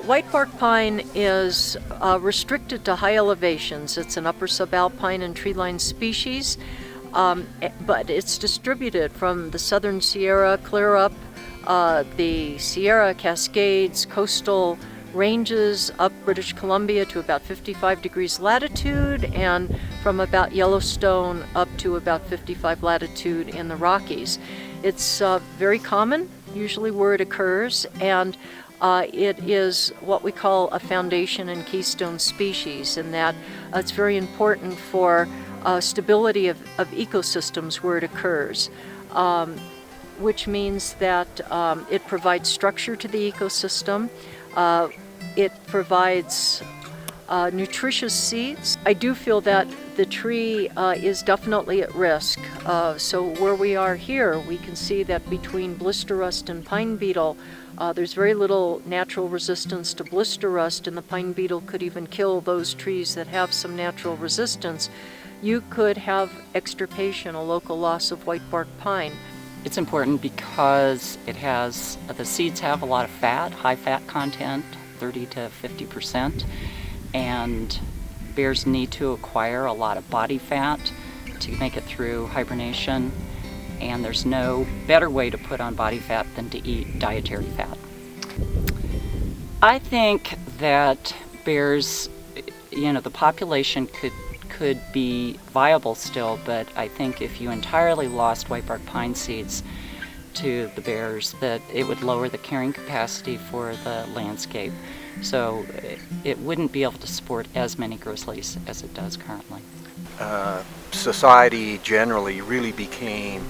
Whitebark pine is restricted to high elevations. It's an upper subalpine and tree-lined species, but it's distributed from the southern Sierra clear up the Sierra Cascades, coastal ranges up British Columbia to about 55 degrees latitude, and from about Yellowstone up to about 55 latitude in the Rockies. It's very common, usually where it occurs, and it is what we call a foundation and keystone species, in that it's very important for stability of ecosystems where it occurs, which means that it provides structure to the ecosystem. It provides nutritious seeds. I do feel that the tree is definitely at risk. So where we are here, we can see that between blister rust and pine beetle, there's very little natural resistance to blister rust, and the pine beetle could even kill those trees that have some natural resistance. You could have extirpation, a local loss of whitebark pine. It's important because the seeds have a lot of fat, high fat content, 30 to 50%, and bears need to acquire a lot of body fat to make it through hibernation, and there's no better way to put on body fat than to eat dietary fat. I think that bears, the population could be viable still, but I think if you entirely lost whitebark pine seeds to the bears, that it would lower the carrying capacity for the landscape. So it wouldn't be able to support as many grizzlies as it does currently. Society generally really became,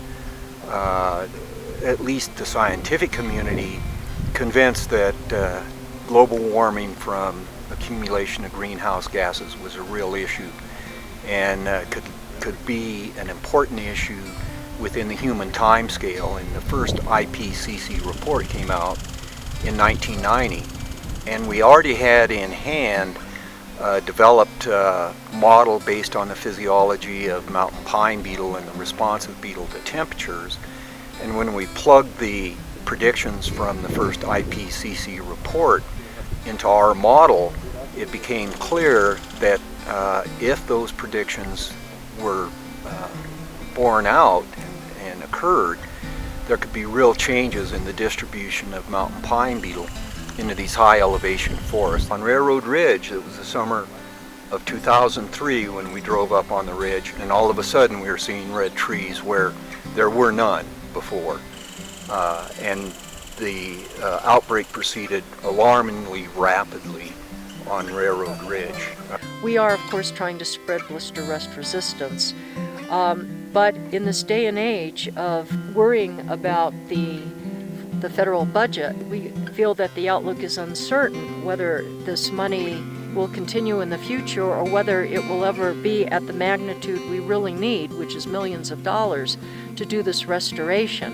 at least the scientific community, convinced that global warming from accumulation of greenhouse gases was a real issue, and could be an important issue within the human time scale. And the first IPCC report came out in 1990, and we already had in hand developed a model based on the physiology of mountain pine beetle and the response of beetle to temperatures. And when we plugged the predictions from the first IPCC report into our model, it became clear that if those predictions were borne out and occurred, there could be real changes in the distribution of mountain pine beetle into these high elevation forests. On Railroad Ridge, it was the summer of 2003 when we drove up on the ridge, and all of a sudden we were seeing red trees where there were none before. And the outbreak proceeded alarmingly rapidly on Railroad Ridge. We are, of course, trying to spread blister rust resistance, but in this day and age of worrying about the federal budget, we feel that the outlook is uncertain whether this money will continue in the future or whether it will ever be at the magnitude we really need, which is millions of dollars, to do this restoration.